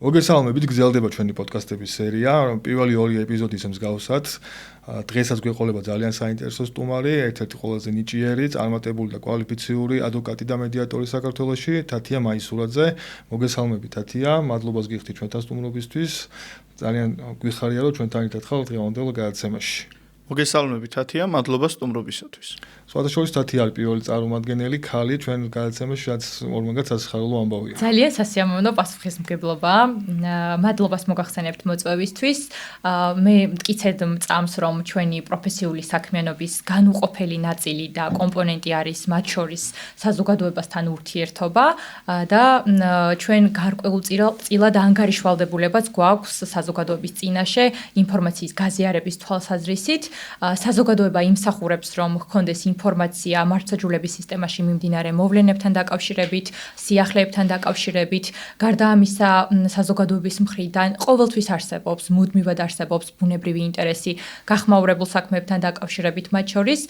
მოგესალმებით, გრძელდება ჩვენი პოდკასტების სერია, პირველი 2 ეპიზოდის მსგავსად. დღესაც გვეყოლება ძალიან საინტერესო სტუმარი, ერთ-ერთი ყველაზე ნიჭიერი, წარმატებული და კვალიფიციური ადვოკატი და მედიატორი საქართველოში, თათია მაისურაძე. მოგესალმებით, თათია, მადლობას გიხდით ჩვენთან სტუმრობისთვის. ძალიან გვიხარია, რომ ჩვენთან ერთად ხართ დღევანდელ გადაცემაში. მოგესალმებით, თათია, მადლობა სტუმრობისათვის. სხვადასხვა თათია არის პირველი წარმომადგენელი ქალი ჩვენ გადაცემაში, რაც ორმაგაც სასიხარულო ამბავია. ძალიან სასიამოვნო პასუხისმგებლობა. მადლობას მოგახსენებთ მოწვევისთვის. მე მტკიცედ მწამს, რომ ჩვენი პროფესიული საქმიანობის განუყოფელი ნაწილი და კომპონენტი არის მათ შორის საზოგადოებასთან ურთიერთობა და ჩვენ გარკვეულწილად ანგარიშვალდებულებაც გვაქვს საზოგადოების წინაშე ინფორმაციის გაზიარების თვალსაზრისით. საზოგადოება იმსახურებს, რომ ჰქონდეს ინფორმაცია მართლმსაჯულების სისტემაში მიმდინარე მოვლენებთან დაკავშირებით, სიახლეებთან დაკავშირებით, გარდა ამისა, საზოგადოების მხრიდან ყოველთვის არსებობს, მუდმივად არსებობს ბუნებრივი ინტერესი გახმაურებულ საქმეებთან დაკავშირებით მათ შორის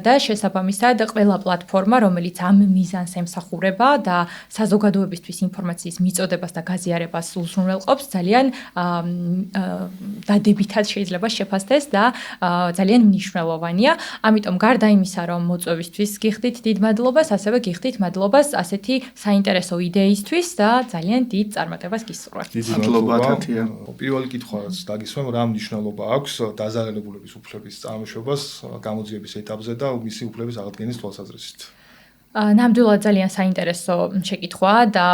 და შესაბამისად ყველა პლატფორმა, რომელიც ამ მიზანს ემსახურება და საზოგადოებისთვის ინფორმაციის მიწოდებას და გაზიარებას უზრუნველყოფს, ძალიან დადებითად შეიძლება შეფასდეს და ძალიან მნიშვნელოვანია. ამიტომ გარდა იმისა, რომ მოწვევისთვის გიხდით დიდ მადლობას, ასევე გიხდით მადლობას ასეთი საინტერესო იდეისთვის და ძალიან დიდ წარმატებას გისურვებთ. მადლობა, თათია. პირველი კითხვა რაც დაგისვამ, რა მნიშვნელობა აქვს დაზარალებულების უფლების წარმოშობას გამოძიების ეტაპზე და მისი უფლების აღდგენის თვალსაზრისით? ნამდვილად ძალიან საინტერესო შეკითხვაა და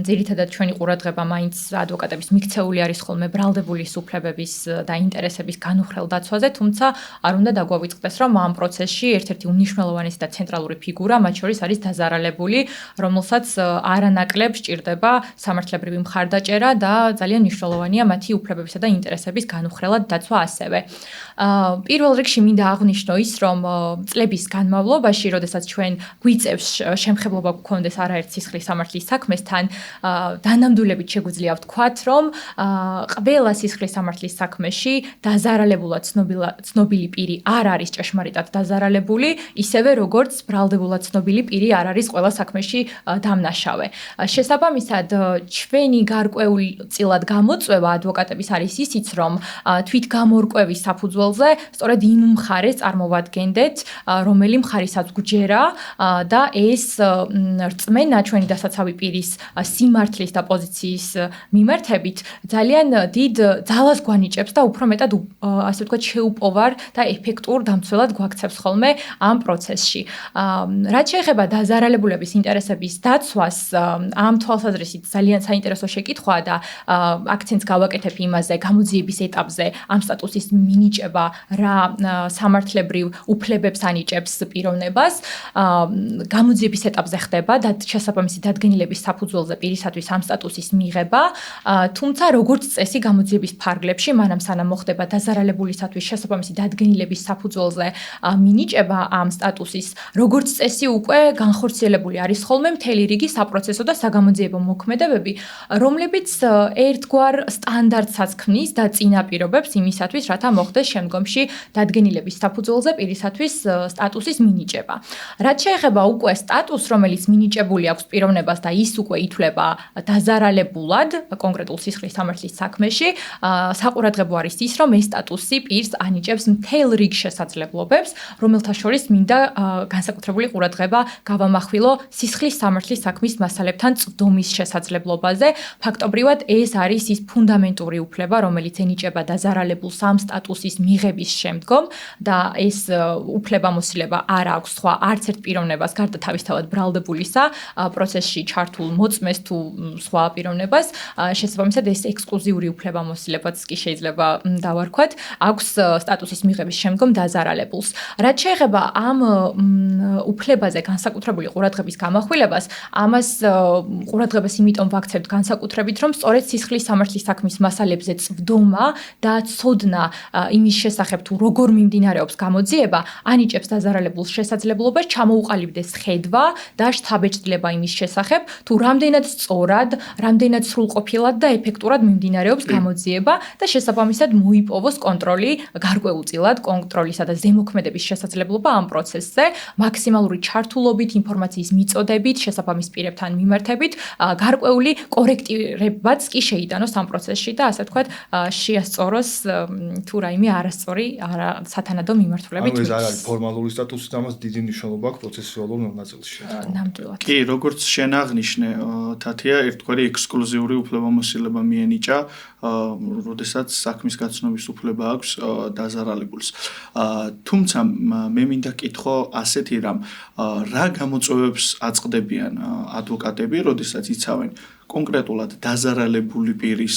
ძირითადად ჩვენი ყურადღება მაინც ადვოკატების მიქცეული არის ხოლმე ბრალდებულის უფლებების და ინტერესების განუხრელ დაცვაზე, თუმცა არ უნდა დაგვავიწყდეს, რომ ამ პროცესში ერთ-ერთი უმნიშვნელოვანესი და ცენტრალური ფიგურა მათ შორის არის დაზარალებული, რომელსაც არანაკლებ სჭირდება სამართლებრივი მხარდაჭერა და ძალიან მნიშვნელოვანია მათი უფლებებისა და ინტერესების განუხრელად დაცვა ასევე. პირველ რიგში მინდა აღვნიშნო ის, რომ წლების განმავლობაში, როდესაც ჩვენ გვიწევს შემხებლობა გქონდეს არაერთ სისხლის სამართლის საქმესთან, დანამდვილებით შეგვიძლია ვთქვათ, რომ ყველა სისხლის სამართლის საქმეში დაზარალებულად ცნობილი პირი არ არის ჭეშმარიტად დაზარალებული, ისევე როგორც ბრალდებულად ცნობილი პირი არ არის ყველა საქმეში დამნაშავე. შესაბამისად, ჩვენი გარკვეულწილად გამოწვევა ადვოკატების არის ისიც, რომ თვითგამორკვევის საფუძველზე სწორედ იმ მხარეს წარმოვადგენდეთ, რომელი მხარესაც გვჯერა და ეს რწმენა ჩვენი დასაცავი პირის სიმართლის და პოზიციის მიმართებით ძალიან დიდ ძალას გვანიჭებს და უფრო მეტად ასე ვთქვათ შეუპოვარ და ეფექტურ დამცველად გვაქცევს ხოლმე ამ პროცესში. რაც შეეხება დაზარალებულების ინტერესების დაცვას, ამ თვალსაზრისით ძალიან საინტერესო შეკითხვაა და აქცენტს გავაკეთებ იმაზე, გამოძიების ეტაპზე ამ სტატუსის მინიჭება რა სამართლებრივ უფლებებს ანიჭებს პიროვნებას. გამოძიების ეტაპზე ხდება და შესაბამისი დადგენილების საფუძველზე პირისათვის ამ სტატუსის მიღება, თუმცა როგორც წესი გამოძიების ფარგლებში, მანამ სანამ მოხდება დაზარალებულისათვის შესაბამისი დადგენილების საფუძველზე მინიჭება ამ სტატუსის, როგორც წესი უკვე განხორციელებული არის ხოლმე მთელი რიგი საპროცესო და საგამოძიებო მოქმედებები, რომლებიც ერთგვარ სტანდარტსაც ქმნის და წინაპირობებს იმისათვის, რათა მოხდეს შემდგომში დადგენილების საფუძველზე პირისათვის სტატუსის მინიჭება. რაც შეეხება უკვე სტატუსს, რომელიც მინიჭებული აქვს პიროვნებას და ის უკვე ითვლება დაზარალებულად კონკრეტულ სისხლის სამართლის საქმეში, საყურადღებო არის ის, რომ ეს სტატუსი პირს ანიჭებს მთელ რიგ შესაძლებლობებს, რომელთა შორის მინდა განსაკუთრებული ყურადღება გავამახვილო სისხლის სამართლის საქმის მასალებთან წვდომის შესაძლებლობაზე. ფაქტობრივად ეს არის ის ფუნდამენტური უფლება, რომელიც ენიჭება დაზარალებულს ამ სტატუსის მიღების შემდგომ და ეს უფლებამოსილება არ აქვს სხვა არც ერთ პიროვნებას გარდა თავისთავად ბრალდებულისა პროცესში ჩართულ მოწმეს თუ სხვა პიროვნებას. შესაბამისად ეს ექსკლუზიური უფლებამოსილებაც კი შეიძლება დავარქვათ, აქვს სტატუსის მიღების შემდგომ დაზარალებულს. რაც შეეხება ამ უფლებაზე განსაკუთრებული ყურადღების გამახვილებას, ამას ყურადღებას იმიტომ ვაქცევთ განსაკუთრებით, რომ სწორედ სისხლის სამართლის საქმის მასალებზე წვდომა და ცოდნა იმის შესახებ თუ როგორ მიმდინარეობს გამოძიება, ანიჭებს დაზარალებულს შესაძლებლობას ჩამოუყალიბდეს ხედვა და შთაბეჭდილება იმის შესახებ, თუ რამდენად სწორად, რამდენად სრულყოფილად და ეფექტურად მიმდინარეობს გამოძიება და შესაბამისად მოიპოვოს კონტროლი გარკვეულწილად კონტროლისა და ზემოქმედების შესაძლებლობა ამ პროცესზე, მაქსიმალური ჩართულობით, ინფორმაციის მიწოდებით, შესაბამის პირებთან მიმართებით, გარკვეული კორექტირებაც კი შეიტანოს ამ პროცესში და ასე ვთქვათ, შეასწოროს თუ რაიმე არასწორი სათანადო მიმართულებით. ეს არ არის ფორმალური სტატუსი, ამას დიდი მნიშვნელობა აქვს პროცესუალურ ნაწილში. ნამდვილად. კი, როგორც შენ აღნიშნე, თათია, ერთგვარი ექსკლუზიური უფლებამოსილება მიენიჭა, როდესაც საქმის გაცნობის უფლება აქვს დაზარალებულს. თუმცა მე მინდა კითხო ასეთი რამ, რა გამოწვევებს აწყდებიან ადვოკატები, როდესაც იცავენ კონკრეტულად დაზარალებული პირის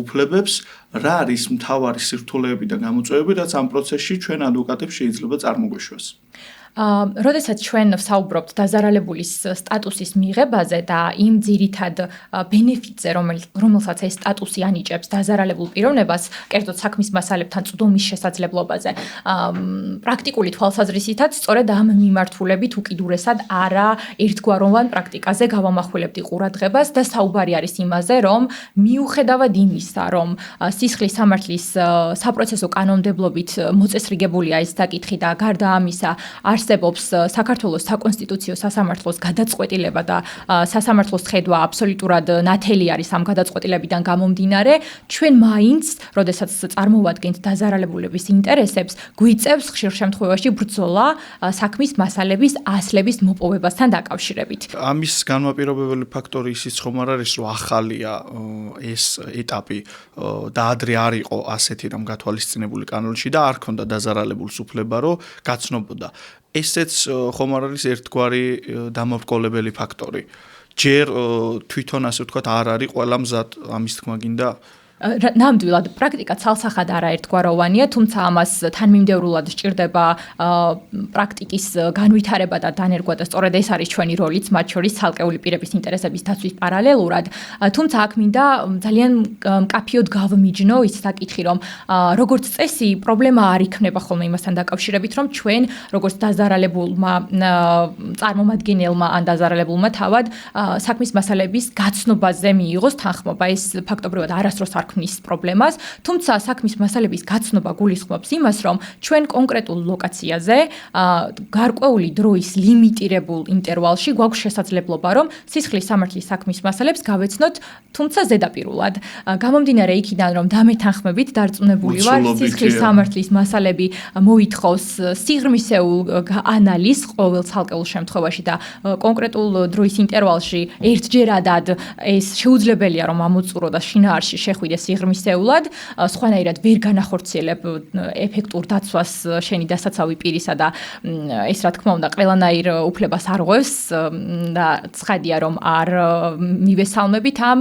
უფლებებს, რა არის მთავარი სირთულეები და გამოწვევები, რაც ამ პროცესში ჩვენ ადვოკატებს შეიძლება წარმოგვეშვას. როდესაც ჩვენ ვსაუბრობთ დაზარალებულის სტატუსის მიღებაზე და იმ ძირითად ბენეფიტზე, რომელსაც ეს სტატუსი ანიჭებს დაზარალებულ პიროვნებას, კერძოდ საქმის მასალებთან წვდომის შესაძლებლობაზე, პრაქტიკული თვალსაზრისითაც სწორედ ამ მიმართულებით უკიდურესად არა ერთგვაროვან პრაქტიკაზე გავამახვილებდი ყურადღებას და საუბარი არის იმაზე, რომ მიუხედავად იმისა, რომ სისხლის სამართლის საპროცესო კანონმდებლობით მოწესრიგებულია ეს საკითხი და გარდა ამისა არსებობს საქართველოს საკონსტიტუციო სასამართლოს გადაწყვეტილება და სასამართლოს ხედვა აბსოლუტურად ნათელი არის ამ გადაწყვეტილებიდან გამომდინარე, ჩვენ მაინც, როდესაც წარმოვადგენთ დაზარალებულების ინტერესებს, გვიწევს ხშირ შემთხვევაში ბრძოლა საქმის მასალების ასლების მოპოვებასთან დაკავშირებით. ამის განმაპირობებელი ფაქტორი ისიც ხომ არ არის, რომ ახალია ეს ეტაპი და ადრე არ იყო ასეთი რამ გათვალისწინებული კანონში და არ ქონდა დაზარალებულს უფლება, რომ გაცნობოდა. ესეც ხომ არ არის ერთგვარი დამაბრკოლებელი ფაქტორი. ჯერ თვითონ ასე ვთქვათ არ არის ყველა მზად ამის თქმა გინდა ნამდვილად პრაქტიკა ცალსახად არაერთგვაროვანია, თუმცა ამას თანმიმდევრულად სჭირდება პრაქტიკის განვითარება და დანერგვა და სწორედ ეს არის ჩვენი როლიც, მათ შორის ცალკეული პირების ინტერესების დაცვის პარალელურად. თუმცა აქ მინდა ძალიან მკაფიოდ გავმიჯნო ის საკითხი, რომ როგორც წესი პრობლემა არ იქნება ხოლმე იმასთან დაკავშირებით, რომ ჩვენ როგორც დაზარალებულმა წარმომადგენელმა ან დაზარალებულმა თავად საქმის მასალების გაცნობაზე მიიღოს თანხმობა. ეს ფაქტობრივად არასდროს არ ქმნის პრობლემას, თუმცა საქმის მასალების გაცნობა გულისხმობს იმას, რომ ჩვენ კონკრეტულ ლოკაციაზე გარკვეული დროის ლიმიტირებულ ინტერვალში გვაქვს შესაძლებლობა, რომ სისხლის სამართლის საქმის მასალებს გავეცნოთ, თუმცა ზედაპირულად. გამომდინარე იქიდან, რომ დამეთანხმებით დარწმუნებული ვარ, სისხლის სამართლის მასალები მოითხოვს სიღრმისეულ ანალიზს ყოველ ცალკეულ შემთხვევაში და კონკრეტულ დროის ინტერვალში ერთჯერადად ეს შეუძლებელია, რომ ამოწურო და შინაარსში შეხვიდე სიღრმისეულად, სხვანაირად ვერ განახორციელებ ეფექტურ დაცვას შენი დასაცავი პირისა და ეს რა თქმა უნდა ყველანაირ უფლებას არ ღვევს და ცხადია რომ არ მივესალმებით ამ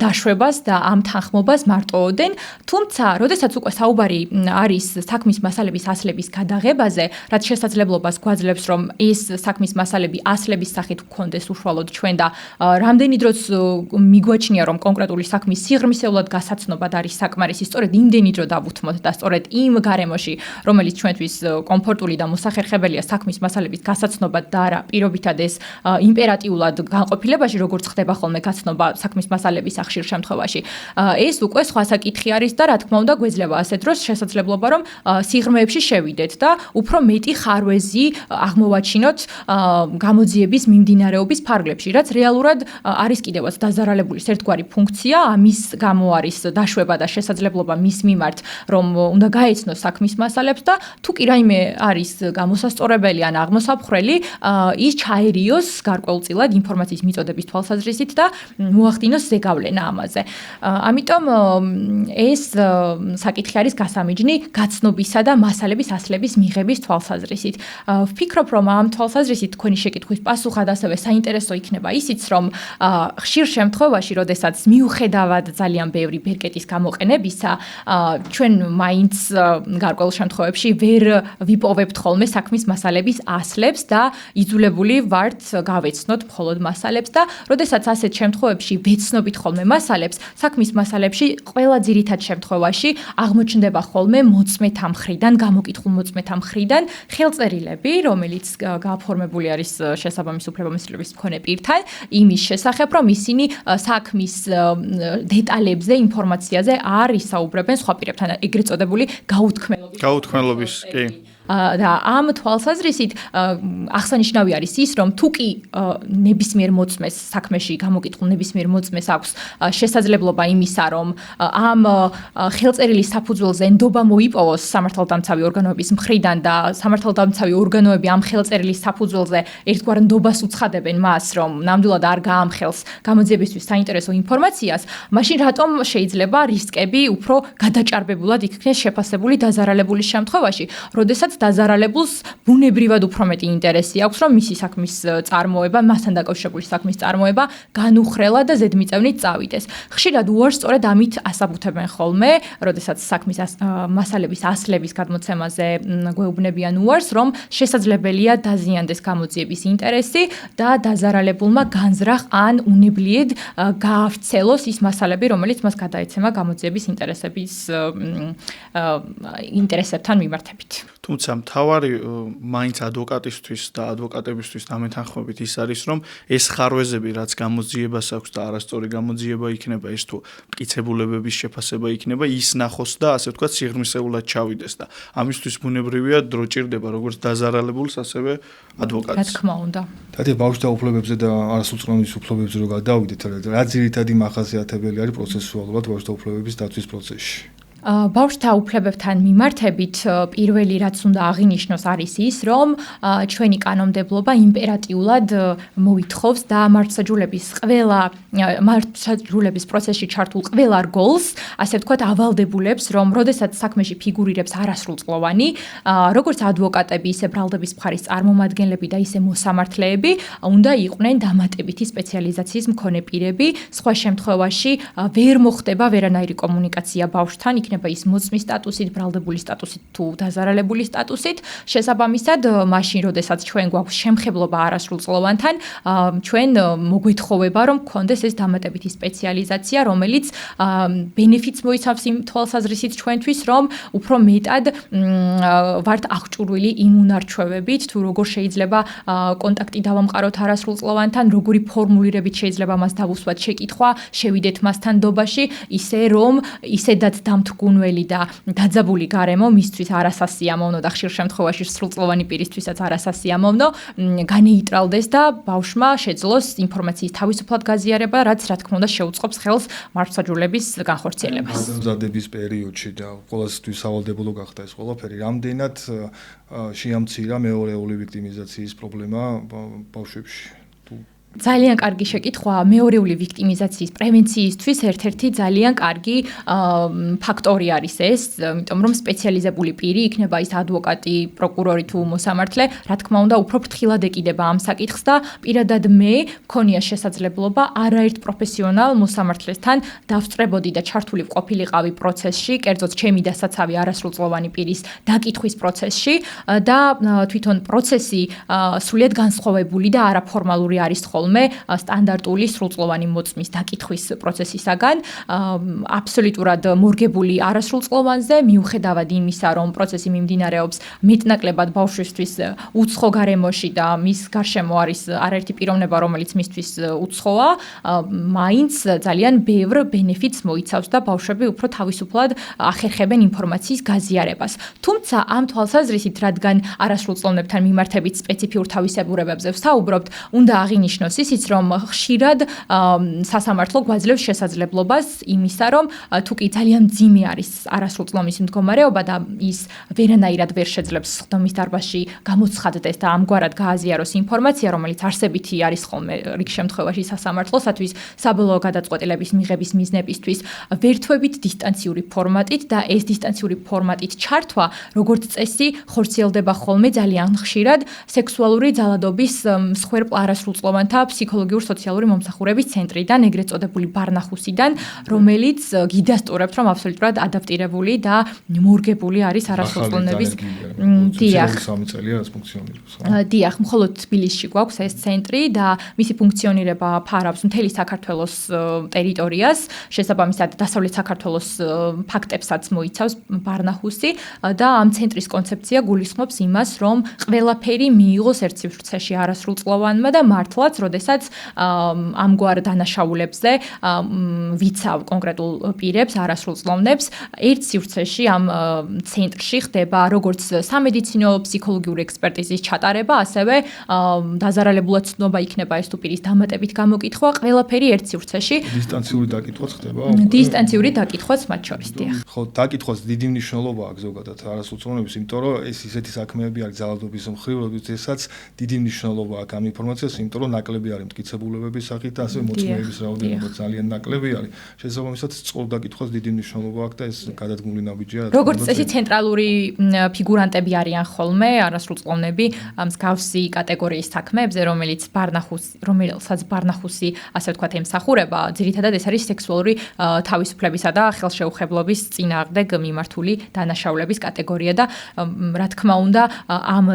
დაშვებას და ამ თანხმობას მარტოოდენ, თუმცა როდესაც უკვე საუბარი არის საქმის მასალების ასლების გადაღებაზე, რაც შესაძლებლობას გვაძლევს რომ ეს საქმის მასალები ასლების სახით გქონდეს უშუალოდ ჩვენ და რამდენი დროც მიგვაჩნია რომ კონკრეტული საქმის სიღრმისეულად გასაცნობად არის საკმარისი, სწორედ იმდენი დრო დავუთმოთ და სწორედ იმ გარემოში, რომელიც ჩვენთვის კომფორტული და მოსახერხებელია საქმის მასალების გასაცნობად და არა პირობითად ეს იმპერატიულად განყოფილებაში, როგორც ხდება ხოლმე გაცნობა საქმის მასალების ახშირ შემთხვევაში. ეს უკვე სხვა საკითხი არის და რა თქმა უნდა გვეძლევა ასეთ დროს შესაძლებლობა რომ სიღრმეებში შევიდეთ და უფრო მეტი ხარვეზი აღმოვაჩინოთ გამოძიების მიმდინარეობის ფარგლებში, რაც რეალურად არის კიდევაც დაზარალებულის ერთგვარი ფუნქცია, ამის გამო არის დაშვება და შესაძლებლობა მის მიმართ, რომ უნდა გაეცნოს საქმის მასალებს და თუ კი რაიმე არის გამოსასწორებელი ან აღმოსაფხრელი, ის ჩაერიოს გარკვეულწილად ინფორმაციის მიწოდების თვალსაზრისით და მოახდინოს ზეგავლენა ამაზე. ამიტომ ეს საკითხი არის გასამიჯნი გაცნობისა და მასალების ასლების მიღების თვალსაზრისით. ვფიქრობ, რომ ამ თვალსაზრისით თქვენი შეკითხვის პასუხად ასევე საინტერესო იქნება ისიც, რომ ხშირ შემთხვევაში, როდესაც მიუხედავად ძალიან ბევრი ბერკეტის გამოყენებისა, ჩვენ მაინც გარკვეულ შემთხვევებში ვერ ვიპოვებთ ხოლმე საქმის მასალების ასლებს და იძულებული ვართ გავეცნოთ მხოლოდ მასალებს და როდესაც ასეთ შემთხვევებში ვეცნობით ხოლმე მასალებს, საქმის მასალებში ყველა ძირითად შემთხვევაში აღმოჩნდება ხოლმე მოწმეთა მხრიდან, გამოკითხულ მოწმეთა მხრიდან ხელწერილები, რომელიც გაფორმებული არის შესაბამის უფლებამოსილების მქონე პირთან, იმის შესახებ, რომ ისინი საქმის დეტალებზე, ინფორმაციაზე არ ისაუბრებენ სხვა პირებთან, ეგრეთ წოდებული გაუთქმელობის, კი. და ამ თვალსაზრისით აღსანიშნავი არის ის, რომ თუ კი ნებისმიერ მოწმეს საქმეში გამოკითხულ ნებისმიერ მოწმეს აქვს შესაძლებლობა იმისა, რომ ამ ხელწერილის საფუძველზე ნდობა მოიპოვოს სამართალდამცავი ორგანოების მხრიდან და სამართალდამცავი ორგანოები ამ ხელწერილის საფუძველზე ერთგვარ ნდობას უცხადებენ მას, რომ ნამდვილად არ გაამხელს გამოძიებისთვის საინტერესო ინფორმაციას, მაშინ რატომ შეიძლება რისკები უფრო გადაჭარბებულად იქნეს შეფასებული დაზარალებული შემთხვევაში, როდესაც დაზარალებულს ბუნებრივად უფრო მეტი ინტერესი აქვს, რომ მისი საქმის წარმოება, მასთან დაკავშირებული საქმის წარმოება განუხრელა და ზედმიწევნით წავიდეს. ხშირად უარს სწორედ ამით ასაბუთებენ ხოლმე, როდესაც საქმის მასალების ასლების გადმოცემაზე გვეუბნებიან უარს, რომ შესაძლებელია დაზიანდეს გამოძიების ინტერესი და დაზარალებულმა განზრახ ან უნებლიეთ გაავრცელოს ის მასალები, რომელიც მას გადაეცემა გამოძიების ინტერესებთან მიმართებით. თუმცა მთავარი მაინც ადვოკატისთვის და ადვოკატებისთვის დამეთანხმებით ის არის, რომ ეს ხარვეზები, რაც გამოძიებას აქვს და არასწორი გამოძიება იქნება, ეს თუ მტკიცებულებების შეფასება იქნება, ის ნახოს და ასე ვთქვათ, სიღრმისეულად ჩავიდეს და ამისთვის ბუნებრივია დრო ჭირდება როგორც დაზარალებულს, ასევე ადვოკატს. რა თქმა უნდა. თათი ბავშვთა უფლებებზე და არასრულწლოვანების უფლებებზე რო გადავიდეთ, რა ძირითადი მახასიათებელი არის პროცესუალურად ბავშვთა უფლებების დაცვის პროცესში? ბავშვთა უფლებებთან მიმართებით პირველი რაც უნდა აღინიშნოს არის ის, რომ ჩვენი კანონმდებლობა იმპერატიულად მოითხოვს და მართლმსაჯულების პროცესში ჩართულ ყველა რგოლს, ასე ვთქვათ, ავალდებულებს, რომ როდესაც საქმეში ფიგურირებს არასრულწლოვანი, როგორც ადვოკატები, ისე ბრალდების მხარის წარმომადგენლები და ისე მოსამართლეები, უნდა იყვნენ დამატებითი სპეციალიზაციის მქონე პირები, სხვა შემთხვევაში ვერ მოხდება ვერანაირი კომუნიკაცია ბავშვთან, იქნება ის მოწმის სტატუსით, ბრალდებული სტატუსით თუ დაზარალებული სტატუსით. შესაბამისად, მაშინ, როდესაც ჩვენ გვაქვს შემხებლობა არასრულწლოვანთან, ჩვენ მოგვეთხოვება, რომ გქონდეს ეს დამატებითი სპეციალიზაცია, რომელიც ბენეფიტს მოიცავს იმ თვალსაზრისით ჩვენთვის, რომ უფრო მეტად ვართ აღჭურვილი იმ უნარჩვევებით, თუ როგორ შეიძლება კონტაქტი დავამყაროთ არასრულწლოვანთან, როგორი ფორმულირებით შეიძლება მას დავუსვათ შეკითხვა, შევიდეთ მასთან ნდობაში, ისე რომ ისედაც დამთგუნველი და დაძაბული გარემო მისთვის არასასიამოვნო და ხშირ შემთხვევაში სრულწლოვანი პირისთვისაც არასასიამოვნო განეიტრალდეს და ბავშვმა შეძლოს ინფორმაციის თავისუფლად გაზიარება, რაც რა თქმა უნდა შეუწყობს ხელს მართლმსაჯულების განხორციელებას. მზადების პერიოდში და ყოველთვის სავალდებულო გახდა ეს ყველაფერი, რამდენად შეამცირა მეორეული ვიქტიმიზაციის პრობლემა ბავშვებში? ძალიან კარგი შეკითხვა. მეორეული ვიქტიმიზაციის პრევენციისთვის ერთ-ერთი ძალიან კარგი ფაქტორი არის ეს, იმიტომ რომ სპეციალიზებული პირი, იქნება ის ადვოკატი, პროკურორი თუ მოსამართლე, რა თქმა უნდა, უფრო ფრთხილად ეკიდება ამ საკითხს და პირადად მე მქონია შესაძლებლობა არაერთ პროფესიონალ მოსამართლესთან დავსწრებოდი და ჩართული ყოფილიყავი პროცესში, კერძოდ ჩემი დასაცავი არასრულწლოვანი პირის დაკითხვის პროცესში და თვითონ პროცესი სრულიად განსხვავებული და არაფორმალური არის სტანდარტული სრულწლოვანი მოწმის დაკითხვის პროცესისაგან, აბსოლუტურად მორგებული არასრულწლოვანზე, მიუხედავად იმისა, რომ პროცესი მიმდინარეობს მეტნაკლებად ბავშვისთვის უცხო გარემოში და მის გარშემო არის არაერთი პიროვნება, რომელიც მისთვის უცხოა, მაინც ძალიან ბევრ ბენეფიტს მოიცავს და ბავშვები უფრო თავისუფლად ახერხებენ ინფორმაციის გაზიარებას. თუმცა ამ თვალსაზრისით, რადგან არასრულწლოვანებთან მიმართებით სპეციფიურ თავისებურებებზე ვსაუბრობთ, უნდა აღინიშნოს ისიც, რომ ხშირად სასამართლო გვაძლევს შესაძლებლობას იმისა, რომ თუ კი ძალიან მძიმე არის არასრულწლოვანის მდგომარეობა და ის ვერანაირად ვერ შეძლებს სხდომის დარბაზში გამოცხადდეს და ამგვარად გააზიაროს ინფორმაცია, რომელიც არსებითი არის ხოლმე რიგ შემთხვევაში სასამართლოსათვის საბოლოო გადაწყვეტილების მიღების მიზნებისთვის, ვერთვებით დისტანციური ფორმატით და ეს დისტანციური ფორმატით ჩართვა, როგორც წესი, ხორციელდება ხოლმე ძალიან ხშირად სექსუალური ძალადობის მსხვერპლ არასრულწლოვანთა ფსიქოლოგიურ-სოციალური მომსახურების ცენტრიდან, ეგრეთ წოდებული ბარნახუსიდან, რომელიც გიდასტურებთ, რომ აბსოლუტურად ადაპტირებული და მორგებული არის არასრულწლოვნების დიახ. 3 წელია რაც ფუნქციონირებს. დიახ, მხოლოდ თბილისში გვაქვს ეს ცენტრი და მისი ფუნქციონირება ფარავს მთელი საქართველოს ტერიტორიას, შესაბამისად დასავლეთ საქართველოს ფაქტებსაც მოიცავს ბარნახუსი და ამ ცენტრის კონცეფცია გულისხმობს იმას, რომ ყველაფერი მიიღოს ერთ სივრცეში არასრულწლოვანმა და მართლაც, როდესაც ამგვარ დანაშაულებზე ვიცავ კონკრეტულ პირებს, არასრულწლოვნებს, ერთ სივრცეში ამ ცენტრში ხდება როგორც სამედიცინო ფსიქოლოგიური ექსპერტიზის ჩატარება, ასევე დაზარალებულად ცნობა იქნება ეს თუ პირის დამატებით გამოკითხვა, ყველაფერი ერთ სივრცეში. დისტანციური დაკითხვაც ხდება? დისტანციური დაკითხვაც მათ შორის, დიახ. ხო, დაკითხვას დიდი მნიშვნელობა აქვს ზოგადად არასრულწლოვნების, იმიტომ რომ ეს ისეთი საქმეები არის ძალადობის მხრივ, როდესაც დიდი მნიშვნელობა აქვს ამ ინფორმაციას, იმიტომ რომ ნაკლები არის მტკიცებულებების სახით, ასევე მოწმეების რაოდენობა ძალიან ნაკლები არის. შესაბამისად, სწორ დაკითხვას დიდი მნიშვნელობა აქვს და ეს გადადგმული ნაბიჯია. როგორც წესი ცენტრალური ფიგურანტები არიან ხოლმე არასრულწლოვნები მსგავსი კატეგორიის საქმეებზე, რომელსაც ბარნახუსი, ასე ვთქვათ, ემსახურება, ძირითადად ეს არის სექსუალური თავისუფლებისა და ხელშეუხებლობის წინააღმდეგ მიმართული დანაშაულების კატეგორია და რა თქმა უნდა, ამ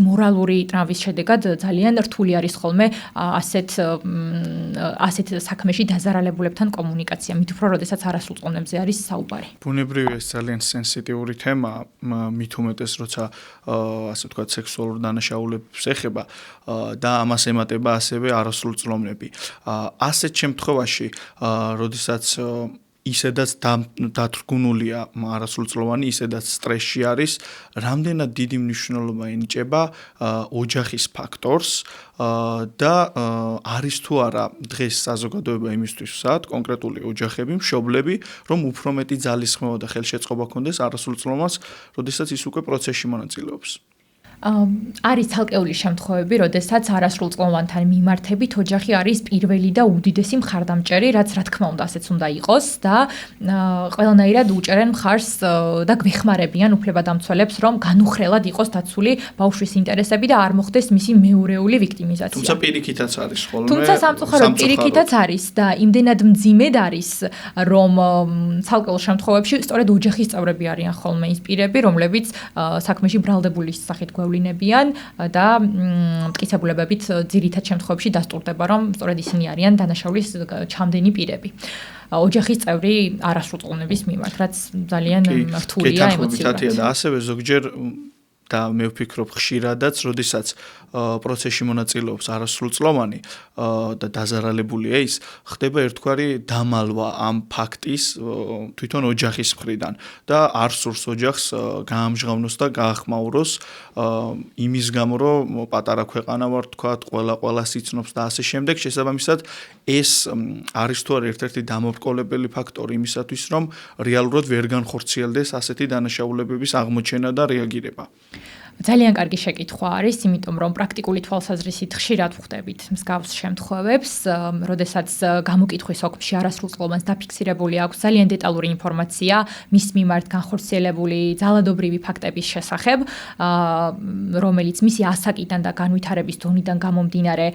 მორალური ტრამვის შედეგად ძალიან რთული არის ხოლმე ასეთ საქმეში დაზარალებულებთან კომუნიკაცია, მით უფრო როდესაც არასრულწლოვნებზე არის საუბარი. ბუნებრივია ეს ძალიან სენსიტიური თემაა, მით უმეტეს როცა ასე ვთქვათ სექსუალურ დანაშაულებს ეხება და ამას ემატება ასევე არასრულწლოვნები. ასეთ შემთხვევაში, როდესაც ისედაც დათრგუნულია არასრულწლოვანი, ისედაც სტრესში არის, რამდენად დიდი მნიშვნელობა ენიჭება ოჯახის ფაქტორს და არის თუ არა დღეს საზოგადოება იმისთვის ვსად, კონკრეტული ოჯახები, მშობლები, რომ უფრო მეტი ძალისხმევა და ხელშეწყობა ქონდეს არასრულწლოვანს, როდესაც ის უკვე პროცესში მონაწილეობს. არის ცალკეული შემთხვევები, როდესაც არასრულწლოვანთან მიმართებით ოჯახი არის პირველი და უდიდესი მხარდამჭერი, რაც რა თქმა უნდა ასეც უნდა იყოს და ყველანაირად უჭერენ მხარს და გვეხმარებიან უფლებადამცველებს, რომ განუხრელად იყოს დაცული ბავშვის ინტერესები და არ მოხდეს მისი მეორეული ვიქტიმიზაცია. თუმცა პირიქითაც არის ხოლმე. თუმცა სამწუხაროდ პირიქითაც არის და იმდენად მძიმედ არის, რომ ცალკეულ შემთხვევებში სწორედ ოჯახის წევრები არიან ხოლმე ის პირები, რომლებიც საქმეში ბრალდებულის სახით გვევლინებიან და მტკიცებულებებით ძირითად შემთხვევებში დასტურდება, რომ სწორედ ისინი არიან დანაშაულის ჩამდენი პირები. ოჯახის წევრი არასრულწლოვნების მიმართ, რაც ძალიან რთულია ემოციურად. და ასევე ზოგჯერ და მე ვფიქრობ ხშირადაც, როდესაც პროცესში მონაწილეობს არასრულწლოვანი და დაზარალებულია ის, ხდება ერთგვარი დამალვა ამ ფაქტის თვითონ ოჯახის მხრიდან და არ სურს ოჯახს გაამჟღავნოს და გაახმაუროს იმის გამო, რომ პატარა ქვეყანა ვარ, თქვათ, ყველას იცნობს და ასე შემდეგ. შესაბამისად, ეს არის თუ არა ერთ-ერთი დამობრკოლებელი ფაქტორი იმისათვის, რომ რეალურად ვერ განხორციელდეს ასეთი დანაშაულებების აღმოჩენა და რეაგირება. ძალიან კარგი შეკითხვა არის, იმიტომ რომ პრაქტიკული თვალსაზრისით ხშირად ვხვდებით მსგავს შემთხვევებს, როდესაც გამოკითხვის ოკში არასრულწლოვანს დაფიქსირებული აქვს ძალიან დეტალური ინფორმაცია მის მიმართ განხორციელებული ძალადობრივი ფაქტების შესახებ, რომელიც მისი ასაკიდან და განვითარების დონიდან გამომდინარე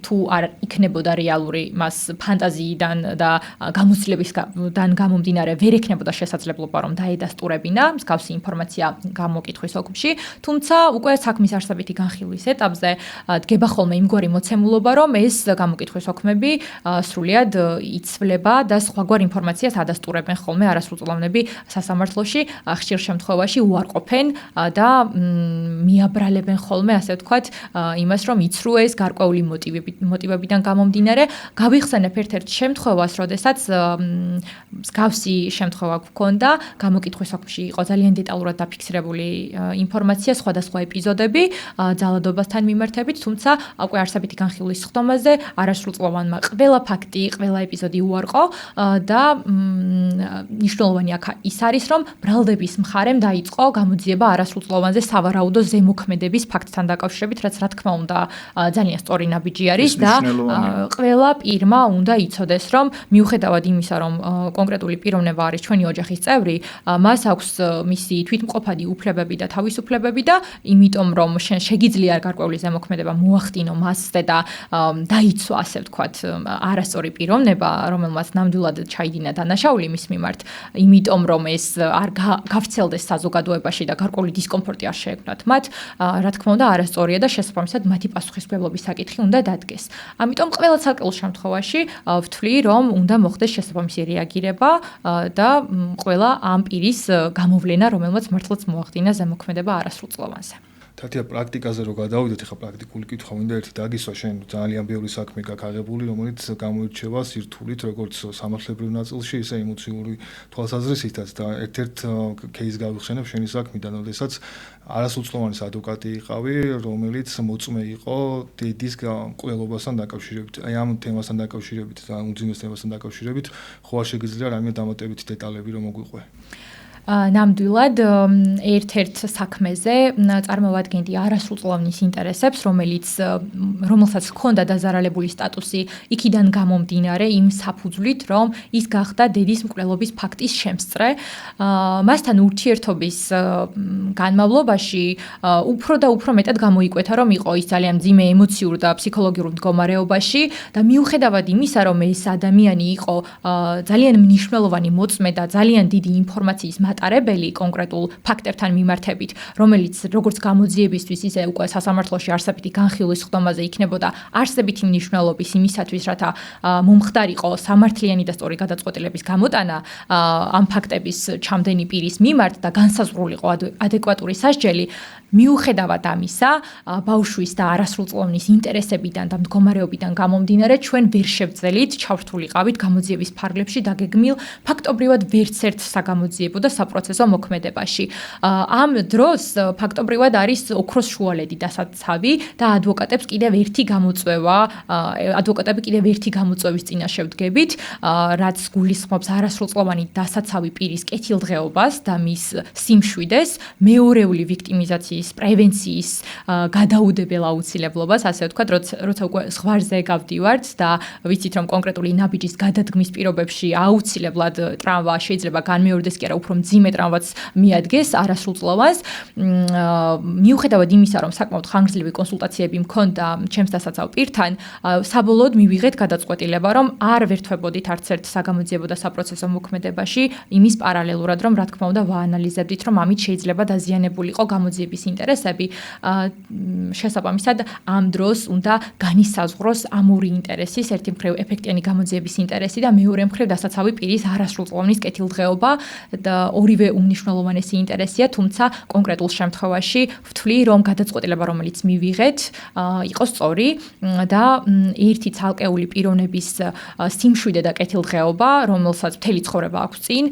თუ არ იქნებოდა რეალური მას ფანტაზიიდან და გამოცდილებისგან გამომდინარე ვერ ექნებოდა შესაძლებლობა რომ დაედასტურებინა მსგავსი ინფორმაცია გამოკითხვის ოკში. თუმცა უკვე საქმის არსებითი განხილვის ეტაპზე დგება ხოლმე იმგვარი მოცემულობა, რომ ეს გამოკითხვის ოკმები სრულიად იცვლება და სხვაგვარ ინფორმაციას ადასტურებენ ხოლმე არასრულწლოვნები სასამართლოში, ხშირ შემთხვევაში უარყოფენ და მიაბრალებენ ხოლმე, ასე ვთქვათ, იმას, რომ იცრუ ეს გარკვეული მოტივებიდან გამომდინარე. გავიხსენებ ერთ-ერთ შემთხვევას, როდესაც მსგავსი შემთხვევა გვქონდა, გამოკითხვის ოკში იყო ძალიან დეტალურად დაფიქსირებული ინფორმაცია, სხვადასხვა ეპიზოდები ძალადობასთან მიმართებით, თუმცა უკვე არსებითი განხილვის ხდომაზე არასრულწლოვანმა ყველა ფაქტი, ყველა ეპიზოდი უარყო და მნიშვნელოვანი აქ ის არის, რომ ბრალდების მხარემ დაიწყო გამოძიება არასრულწლოვანზე სავარაუდო ზემოქმედების ფაქტთან დაკავშირებით, რაც რა თქმა უნდა ძალიან სწორი ნაბიჯი არის და ყველა პირმა უნდა იცოდეს, რომ მიუხედავად იმისა, რომ კონკრეტული პიროვნება არის ჩვენი ოჯახის წევრი, მას აქვს მისი თვითმყოფადი უფლებები და თავისუფლებები მიღწევები და იმიტომ რომ შეგიძლია გარკვეული ზემოქმედება მოახდინო მასზე და დაიცვა ასე ვთქვათ არასწორი პიროვნება, რომელმაც ნამდვილად ჩაიდინა დანაშაული მის მიმართ, იმიტომ რომ ეს არ გავრცელდეს საზოგადოებაში და გარკვეული დისკომფორტი არ შეექმნათ მათ, რა თქმა უნდა არასწორია და შესაბამისად მათი პასუხისმგებლობის საკითხი უნდა დადგეს. ამიტომ ყველა ცალკეულ შემთხვევაში ვთვლი, რომ უნდა მოხდეს შესაბამისი რეაგირება და ყველა ამ პირის გამოვლენა, რომელმაც მართლაც მოახდინა ზემოქმედება არასრულწლოვანზე. თათია პრაქტიკაზე რო გადავიდეთ, ახლა პრაქტიკული კითხვა მინდა ერთი დაგისვა, შენ ძალიან ბევრი საქმე გაქვს აღებული, რომელიც გამოირჩევა სირთულით, როგორც სამართლებრივ ნაწილში, ისე ემოციური თვალსაზრისითაც და ერთ-ერთ кейს გავიხსენებ შენი საქმიდან, როდესაც არასრულწლოვანის ადვოკატი იყავი, რომელიც მოწმე იყო დედის მკვლელობასთან დაკავშირებით. აი ამ თემასთან დაკავშირებით და უძინეს თემასთან დაკავშირებით, ხო არ შეგიძლია რაიმე დამატებითი დეტალები რომ მოგვიყვე? ნამდვილად ერთ-ერთ საქმეზე წარმოვადგენდი არასრულწლოვნის ინტერესებს, რომელსაც ჰქონდა დაზარალებული სტატუსი იქიდან გამომდინარე იმ საფუძვლით, რომ ის გახდა დედის მკვლელობის ფაქტის შემსწრე. მასთან ურთიერთობის განმავლობაში უფრო და უფრო მეტად გამოიკვეთა, რომ იყო ის ძალიან მძიმე ემოციურ და ფსიქოლოგიურ მდგომარეობაში და მიუხედავად იმისა, რომ ეს ადამიანი იყო ძალიან მნიშვნელოვანი მოწმე და ძალიან დიდი ინფორმაციის მატარებელი კონკრეტულ ფაქტებთან მიმართებით, რომელიც როგორც გამოძიებისთვის, ისე უკვე სასამართლოში არსებითი განხილვის ხდომაზე იქნებოდა არსებითი მნიშვნელობის იმისათვის, რათა მომხდარიყო სამართლიანი და სწორი გადაწყვეტილების გამოტანა ამ ფაქტების ჩამდენი პირის მიმართ და განსაზღვრულიყო ადეკვატური სასჯელი. მიუხედავად ამისა, ბავშვის და არასრულწლოვნის ინტერესებიდან და მდგომარეობიდან გამომდინარე, ჩვენ ვერ შევძელით ჩავრთულიყავით გამოძიების ფარგლებში დაგეგმილ ფაქტობრივად ვერცერთ საგამოძიებო და საპროცესო მოქმედებაში. ამ დროს ფაქტობრივად არის ოქროს შუალედი დასაცავი და ადვოკატები კიდევ ერთი გამოწვევის წინაშე ვდგებით, რაც გულისხმობს არასრულწლოვანი დასაცავი პირის კეთილდღეობას და მის სიმშვიდეს, მეორეული ვიქტიმიზაციის პრევენციის გადაუდებელ აუცილებლობას, ასე ვთქვათ, როცა უკვე ზღვარზე გავდივართ და ვიცით, რომ კონკრეტული ნაბიჯის გადადგმის პირობებში აუცილებლად ტრავმა შეიძლება განმეორდეს კი არა, უფრო მძიმე ტრავმაც მიადგეს არასრულწლოვანს. მიუხედავად იმისა, რომ საკმაოდ ხანგრძლივი კონსულტაციები მქონდა ჩემს დასაცავ პირთან, საბოლოოდ მივიღეთ გადაწყვეტილება, რომ არ ვერთვებოდით არც ერთ საგამოძიებო და საპროცესო მოქმედებაში, იმის პარალელურად, რომ რა თქმა უნდა ვაანალიზებდით, რომ ამით შეიძლება დაზიანებულიყო გამოძიების ინტერესები. შესაბამისად, ამ დროს უნდა განისაზღვროს ამ ორი ინტერესის, ერთი მხრივ ეფექტიანი გამოძიების ინტერესი და მეორე მხრივ დასაცავი პირის არასრულწლოვნის კეთილდღეობა და ორივე უმნიშვნელოვანესი ინტერესია, თუმცა კონკრეტულ შემთხვევაში ვთვლი, რომ გადაწყვეტილება, რომელიც მივიღეთ, იყო სწორი და ერთი ცალკეული პიროვნების სიმშვიდე და კეთილდღეობა, რომელსაც მთელი ცხოვრება აქვს წინ,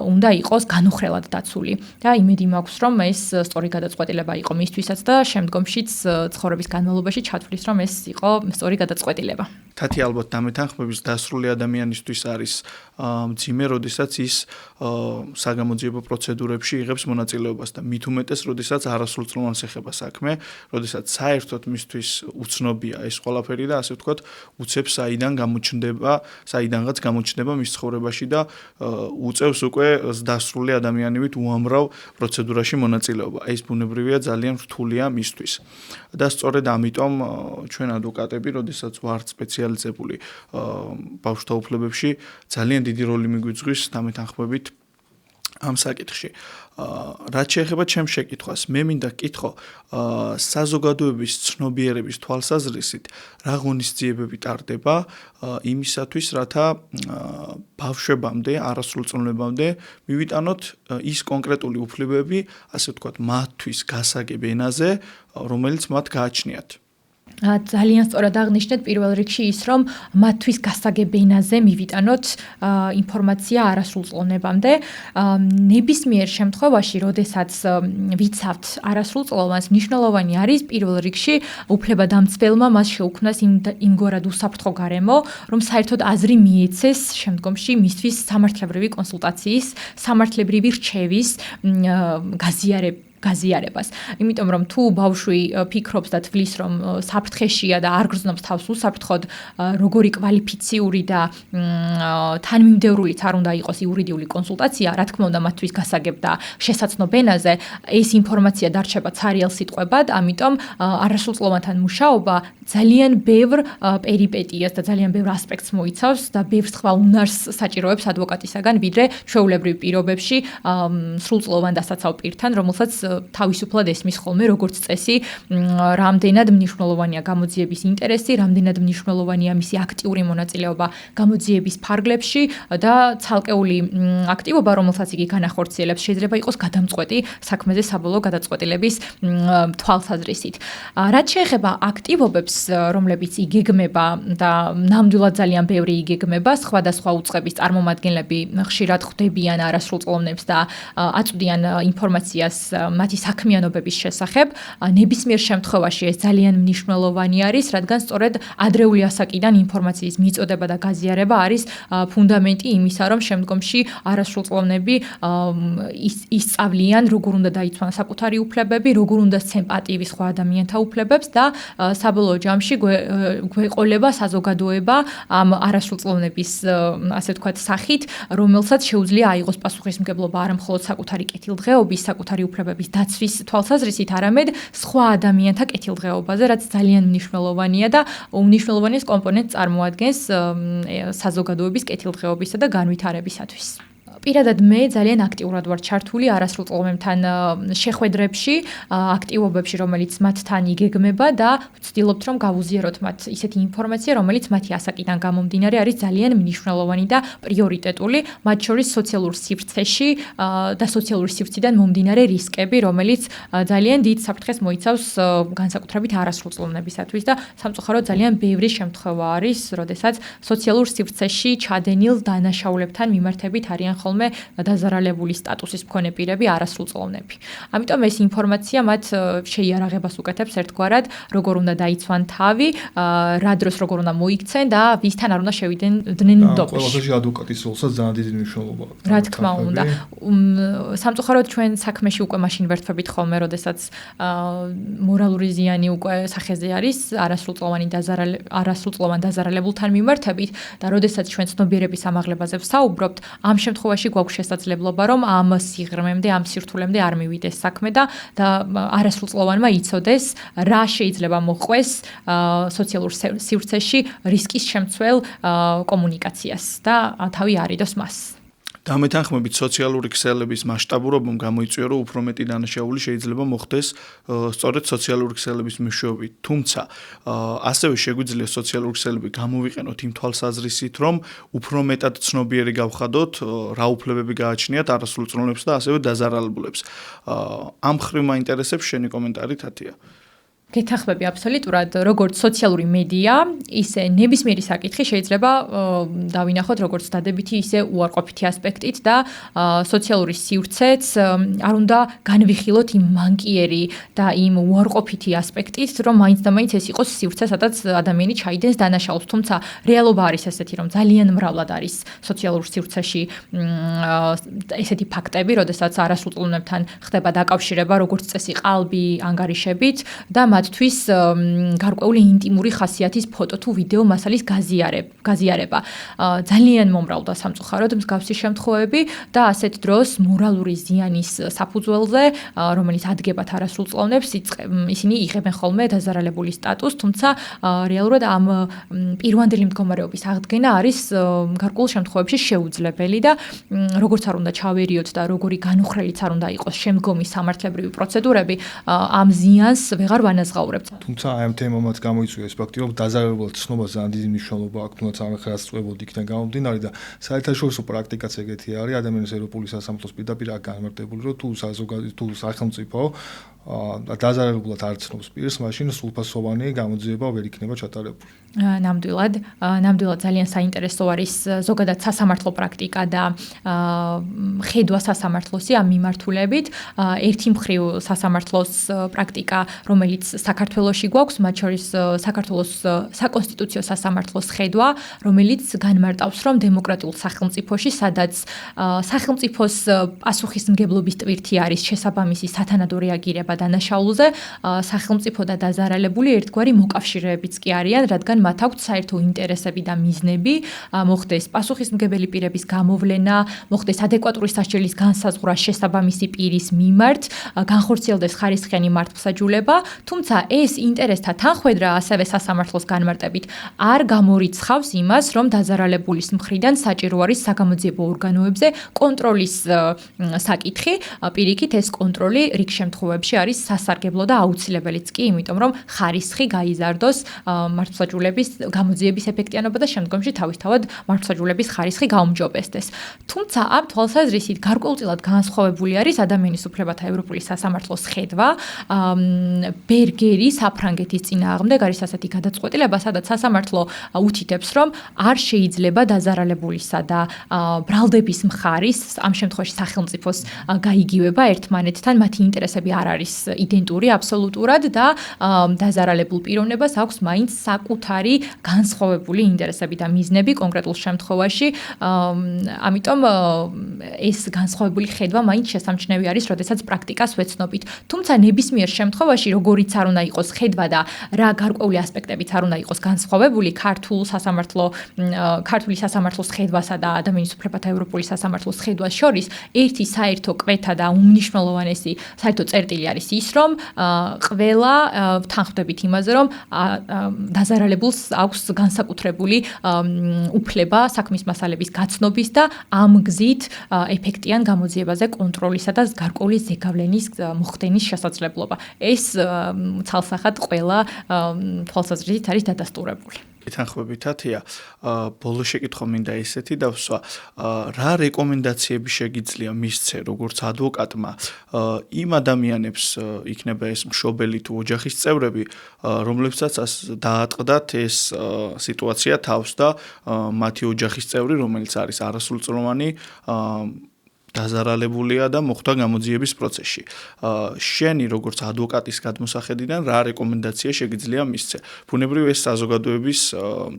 უნდა იყოს განუხრელად დაცული. და იმედი მაქვს, რომ ეს სწორი გადაწყვეტილება იყო მისთვისაც და შემდგომშიც ცხოვრების განმავლობაში ჩათვლის, რომ ეს იყო სწორი გადაწყვეტილება. თათი ალბათ დამეთანხმების დასრული ადამიანისთვის არის მძიმე, როდესაც ის საგამოძიებო პროცედურებში იღებს მონაწილეობას და მით უმეტეს, როდესაც არასრულწლოვანს ეხება საქმე, როდესაც საერთოდ მისთვის უცნობია ეს ყველაფერი და ასე ვთქვათ, უცებს საიდანღაც გამოჩნდება მის ცხოვრებაში და უწევს უკვე დასრული ადამიანივით უამრავ პროცედურაში მონაწილეობა. ეს ბუნებრივია ძალიან რთულია მისთვის. და სწორედ ამიტომ ჩვენ ადვოკატები, როდესაც ვართ სპეციალიზებული ბავშვთა უფლებებში, ძალიან დიდი როლი მიგვიძღვის დამეთანხმებით ამ საკითხში. რაც შეეხება ჩემს შეკითხვას, მე მინდა გკითხო, საზოგადოების ცნობიერების თვალსაზრისით რა ღონისძიებები ტარდება იმისათვის, რათა ბავშვებამდე, არასრულწლოვანებამდე მივიტანოთ ის კონკრეტული უფლებები, ასე ვთქვათ, მათთვის გასაგებ ენაზე, რომელიც მათ გააჩნიათ. ძალიან სწორად აღნიშნეთ პირველ რიგში ის, რომ მათთვის გასაგებ ენაზე მივიტანოთ ინფორმაცია არასრულწლოვნებამდე. ნებისმიერ შემთხვევაში, როდესაც ვიცავთ არასრულწლოვანს, მნიშვნელოვანი არის პირველ რიგში უფლებადამცველმა მას შეუქმნას იმგვარად უსაფრთხო გარემო, რომ საერთოდ აზრი მიეცეს შემდგომში მისთვის სამართლებრივი კონსულტაციის, სამართლებრივი რჩევის გაზიარებას. იმიტომ რომ თუ ბავშვი ფიქრობს და თვლის რომ საფრთხეშია და არ გრძნობს თავს უსაფრთხოდ, როგორი კვალიფიციური და თანმიმდევრულიც არ უნდა იყოს იურიდიული კონსულტაცია, რა თქმა უნდა მათთვის გასაგებ და შესაძლო ენაზე, ეს ინფორმაცია დარჩება ცარიელ სიტყვებად, ამიტომ არასრულწლოვანთან მუშაობა ძალიან ბევრ პერიპეტიას და ძალიან ბევრ ასპექტს მოიცავს და ბევრ სხვა უნარს საჭიროებს ადვოკატისაგან, ვიდრე ჩვეულებრივ პირობებში სრულწლოვან დასაცავ პირთან, რომელსაც თავისუფლად ესმის ხოლმე როგორც წესი, რამდენად მნიშვნელოვანია გამოძიების ინტერესი, რამდენად მნიშვნელოვანია მისი აქტიური მონაწილეობა გამოძიების ფარგლებში და ცალკეული აქტივობა, რომელსაც იგი განახორციელებს, შეიძლება იყოს გადამწყვეტი საქმეზე საბოლოო გადაწყვეტილების თვალსაზრისით. რაც შეეხება აქტივობებს, რომლებიც იგეგმება და ნამდვილად ძალიან ბევრი იგეგმება, სხვადასხვა უწყების წარმომადგენლები ხშირად ხვდებიან არასრულწლოვნებს და აწვდიან ინფორმაციას მათი საქმიანობების შესახებ. ნებისმიერ შემთხვევაში ეს ძალიან მნიშვნელოვანი არის, რადგან სწორედ ადრეული ასაკიდან ინფორმაციის მიწოდება და გაზიარება არის ფუნდამენტი იმისა, რომ შემდგომში არასრულწლოვნები ისწავლიან, როგორ უნდა დაიცვან საკუთარი უფლებები, როგორ უნდა სცენ პატივი სხვა ადამიანთა უფლებებს და საბოლოო ჯამში გვეყოლება საზოგადოება ამ არასრულწლოვნების, ასე ვთქვათ, სახით, რომელსაც შეუძლია აიღოს პასუხისმგებლობა არა მხოლოდ საკუთარი კეთილდღეობის, საკუთარი უფლებების დაცვის თვალსაზრისით, არამედ სხვა ადამიანთა კეთილდღეობაზე, რაც ძალიან მნიშვნელოვანია და უმნიშვნელოვანეს კომპონენტს წარმოადგენს საზოგადოების კეთილდღეობისა და განვითარებისათვის. პირადად მე ძალიან აქტიურად ვარ ჩართული არასრულწლოვანებთან შეხვედრებში, აქტივობებში, რომელიც მათთან იგეგმება და ვცდილობთ რომ გავუზიაროთ მათ ისეთი ინფორმაცია, რომელიც მათი ასაკიდან გამომდინარე არის ძალიან მნიშვნელოვანი და პრიორიტეტული, მათ შორის სოციალურ სივრცეში და სოციალური სივრციდან მომდინარე რისკები, რომელიც ძალიან დიდ საფრთხეს მოიცავს განსაკუთრებით არასრულწლოვნებისათვის და სამწუხაროდ ძალიან ბევრი შემთხვევა არის, როდესაც სოციალურ სივრცეში ჩადენილ დანაშაულებთან მიმართებით არიან ხოლმე დაზარალებული სტატუსის მქონე პირები არასრულწლოვნები. ამიტომ ეს ინფორმაცია მათ შეიარაღებას უკეთებს ერთგვარად, როგორ უნდა დაიცვან თავი, რა დროს როგორ უნდა მოიქცენ და ვისთან არ უნდა შევიდნენ დოქში. ყველაფერში ადვოკატის როლსაც ძალიან დიდი მნიშვნელობა აქვს. რა თქმა უნდა. სამწუხაროდ ჩვენ საქმეში უკვე მაშინ ვერთვებით ხოლმე, როდესაც მორალური ზიანი უკვე სახეზე არის არასრულწლოვან დაზარალებულთან მიმართებით და როდესაც ჩვენ ცნობიერების ამაღლებაზე ვსაუბრობთ, ამ შემთხვევაში გვაქვს შესაძლებლობა, რომ ამ სიღრმემდე, ამ სირთულემდე არ მივიდეს საქმე და არასრულწლოვანმა იცოდეს, რა შეიძლება მოყვეს სოციალურ სივრცეში რისკის შემცველ კომუნიკაციას და თავი არიდოს მას. დამეთანხმებით სოციალური ქსელების მასშტაბურობამ გამოიწვია, რომ უფრო მეტი დანაშაული შეიძლება მოხდეს სწორედ სოციალური ქსელების მეშვეობით. თუმცა ასევე შეგვიძლია სოციალური ქსელები გამოვიყენოთ იმ თვალსაზრისით, რომ უფრო მეტად ცნობიერი გავხადოთ, რა უფლებები გააჩნიათ არასრულწლოვნებს და ასევე დაზარალებულებს. ამ მხრივ მაინტერესებს შენი კომენტარი, თათია. გეთანხმები აბსოლუტურად, როგორც სოციალური მედია, ისე ნებისმიერი საკითხი შეიძლება დავინახოთ როგორც დადებითი, ისე უარყოფითი ასპექტით და სოციალური სივრცეც არ უნდა განვიხილოთ იმ მანკიერი და იმ უარყოფითი ასპექტით, რომ მაინც და მაინც ეს იყოს სივრცე, სადაც ადამიანი ჩაიდენს დანაშაულს. თუმცა რეალობა არის ესეთი, რომ ძალიან მრავლად არის სოციალურ სივრცეში ესეთი ფაქტები, როდესაც არასრულწლოვნებთან ხდება დაკავშირება როგორც წესი ყალბი ანგარიშებით და მათთვის გარკვეული ინტიმური ხასიათის ფოტო თუ ვიდეო მასალის გაზიარება. ძალიან მომრავლდა სამწუხაროდ მსგავსი შემთხვევები და ასეთ დროს მორალური ზიანის საფუძველზე, რომელიც ადგებათ არასრულწლოვნებს, ისინი იღებენ ხოლმე დაზარალებული სტატუსს, თუმცა რეალურად ამ პირვანდელი მდგომარეობის აღდგენა არის გარკვეულ შემთხვევებში შეუძლებელი და როგორც არ უნდა ჩავერიოთ და როგორი განუხრელიც არ უნდა იყოს შემდგომი სამართლებრივი პროცედურები, ამ ზიანს ვეღარ ვანაზღაურებთ. თუმცა აი ამ თემამაც გამოიწვია ეს ფაქტი, რომ დაზარალებულ ცნობას ძალიან დიდი მნიშვნელობა აქვს, თუნდაც ამ ხელს წვებოდი იქიდან გამომდინარე და საერთაშორისო პრაქტიკაც ეგეთი არის, ადამიანის ევროპული სასამართლოს პირდაპირ განმარტებული, რომ თუ სახელმწიფო დაზარალებულად არ ცნობს პირს, მაშინ სრულფასოვანი გამოძიება ვერ იქნება ჩატარებული. ნამდვილად ძალიან საინტერესო არის ზოგადად სასამართლო პრაქტიკა და ხედვა სასამართლოსი ამ მიმართულებით. ერთი მხრივ სასამართლოს პრაქტიკა, რომელიც საქართველოში გვაქვს, მათ შორის საქართველოს საკონსტიტუციო სასამართლოს ხედვა, რომელიც განმარტავს, რომ დემოკრატიულ სახელმწიფოში, სადაც სახელმწიფოს პასუხისმგებლობის ტვირთი არის შესაბამისი სათანადო რეაგირება დანაშაულზე, სახელმწიფო და დაზარალებული ერთგვარი მოკავშირეებიც კი არიან, რადგან მათ აქვთ საერთო ინტერესები და მიზნები, მოხდეს პასუხისმგებელი პირების გამოვლენა, მოხდეს ადეკვატური სასჯელის განსაზღვრა შესაბამისი პირის მიმართ, განხორციელდეს ხარისხიანი მართლმსაჯულება, თუმცა ეს ინტერესთა თანხვედრა ასევე სასამართლოს განმარტებით არ გამორიცხავს იმას, რომ დაზარალებულის მხრიდან საჭირო არის საგამოძიებო ორგანოებზე კონტროლის საკითხი, პირიქით ეს კონტროლი რიგ შემთხვევებში არის სასარგებლო და აუცილებელიც კი, იმიტომ რომ ხარისხი გაიზარდოს მართლმსაჯულების გამოძიების ეფექტიანობა და შემდგომში თავისთავად მართლმსაჯულების ხარისხი გაუმჯობესდეს. თუმცა ამ თვალსაზრისით გარკვეულწილად განსხვავებული არის ადამიანის უფლებათა ევროპული სასამართლოს ხედვა. ბერგერი საფრანგეთის წინააღმდეგ არის ასეთი გადაწყვეტილება, სადაც სასამართლო უთითებს, რომ არ შეიძლება დაზარალებულისა და ბრალდების მხარის, ამ შემთხვევაში სახელმწიფოს გაიგივება ერთმანეთთან, მათი ინტერესები არ არის იდენტური აბსოლუტურად და დაზარალებულ პიროვნებას აქვს მაინც საკუთარი განსხვავებული ინტერესები და მიზნები კონკრეტულ შემთხვევაში. ამიტომ ეს განსხვავებული ხედვა მაინც შესამჩნევი არის, როდესაც პრაქტიკას ვეცნობით. თუმცა ნებისმიერ შემთხვევაში, როგორიც არ უნდა იყოს ხედვა და რა გარკვეული ასპექტებიც არ უნდა იყოს განსხვავებული ქართული სასამართლოს ხედვასა და ადამიანის უფლებათა ევროპული სასამართლოს ხედვას შორის, ერთი საერთო კვეთა და უმნიშვნელოვანესი საერთო წერტილი არის ის, რომ ყველა თანხმდებით იმაზე, რომ დაზარალებულს აქვს განსაკუთრებული უფლება საქმის მასალების გაცნობის და ამ გზით ეფექტიან გამოძიებაზე კონტროლისა და გარკვეული ზეგავლენის მოხდენის შესაძლებლობა. ეს ცალსახად ყველა თვალსაზრისით არის დადასტურებული. ეთანხმები თათია, ბოლო შეკითხვა მინდა ისეთი დავსვა, რა რეკომენდაციები შეგიძლია მისცე როგორც ადვოკატმა იმ ადამიანებს, იქნება ეს მშობელი თუ ოჯახის წევრები, რომლებსაც დაატყდათ ეს სიტუაცია თავს და მათი ოჯახის წევრი, რომელიც არის არასრულწლოვანი, დაზარალებულია და მოხდა გამოძიების პროცესში. შენი როგორც ადვოკატის გადმოსახედიდან რა რეკომენდაცია შეგიძლია მისცე? ბუნებრივია ეს საზოგადოების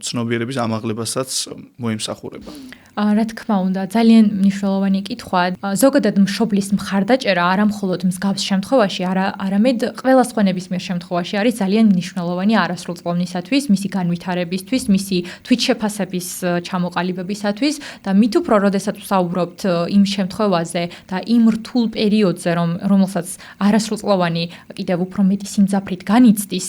ცნობიერების ამაღლებასაც მოემსახურება. რა თქმა უნდა, ძალიან მნიშვნელოვანი კითხვაა. ზოგადად მშობლის მხარდაჭერა არა მხოლოდ მსგავს შემთხვევაში, არამედ ყველა სხვა ნებისმიერ შემთხვევაში არის ძალიან მნიშვნელოვანი არასრულწლოვნისათვის, მისი განვითარებისთვის, მისი თვითშეფასების ჩამოყალიბებისათვის და მით უფრო, როდესაც ვსაუბრობთ იმ შემთხვევაზე და იმ რთულ პერიოდზე, რომელსაც არასრულწლოვანი კიდევ უფრო მეტი სიმძაფრით განიცდის,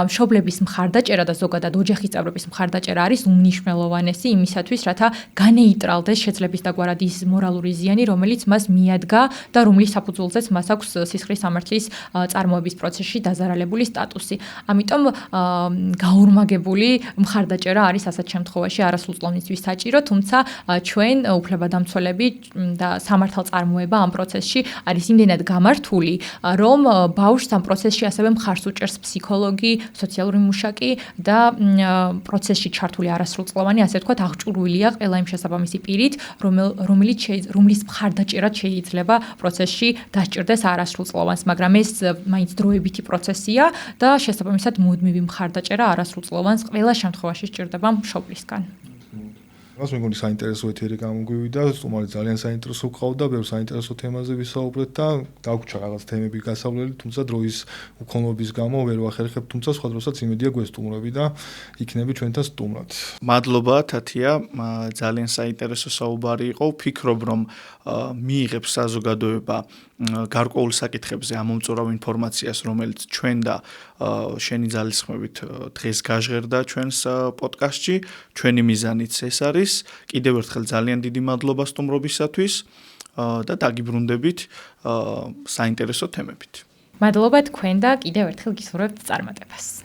მშობლების მხარდაჭერა და ზოგადად ოჯახის წევრების მხარდაჭერა არის უმნიშვნელოვანესი იმისათვის, რათა განეიტრალდეს შეძლების დაგვარად ის მორალური ზიანი, რომელიც მას მიადგა და რომლის საფუძველზეც მას აქვს სისხლის სამართლის წარმოების პროცესში დაზარალებული სტატუსი. ამიტომ გაორმაგებული მხარდაჭერა არის ასეთ შემთხვევაში არასრულწლოვნისთვის საჭირო, თუმცა ჩვენ უფლებადამცველები და სამართალწარმოება ამ პროცესში არის იმდენად გამართული, რომ ბავშვს ამ პროცესში ასევე მხარს უჭერს ფსიქოლოგი, სოციალური მუშაკი და პროცესში ჩართული არასრულწლოვანი, ასე ვთქვათ, აღჭურვილია ყველა იმ შესაბამისი პირით, რომლის მხარდაჭერა შეიძლება პროცესში დასჭირდეს არასრულწლოვანს, მაგრამ ეს მაინც დროებითი პროცესია და შესაბამისად მუდმივი მხარდაჭერა არასრულწლოვანს ყველა შემთხვევაში სჭირდება მშობლისგან. მას მეგონი საინტერესო ეთერი გამოგვივიდა, სტუმარი ძალიან საინტერესო გყავდა, ბევრ საინტერესო თემაზე ვისაუბრეთ და დაგვრჩა რაღაც თემები გასავლელი, თუმცა დროის უქონლობის გამო ვერ ვახერხებ, თუმცა სხვა დროსაც იმედია გვესტუმრები და იქნები ჩვენთან სტუმრად. მადლობა თათია, ძალიან საინტერესო საუბარი იყო. ვფიქრობ, რომ მიიღებს საზოგადოება გარკვეულ საკითხებზე ამომწურავ ინფორმაციას, რომელიც ჩვენ და შენი ძალისხმევით დღეს გაჟღერდა ჩვენს პოდკასტში. ჩვენი მიზანიც ეს არის. კიდევ ერთხელ ძალიან დიდი მადლობა სტუმრობისათვის და დაგიბრუნდებით საინტერესო თემებით. მადლობა თქვენ და კიდევ ერთხელ გისურვებთ წარმატებას.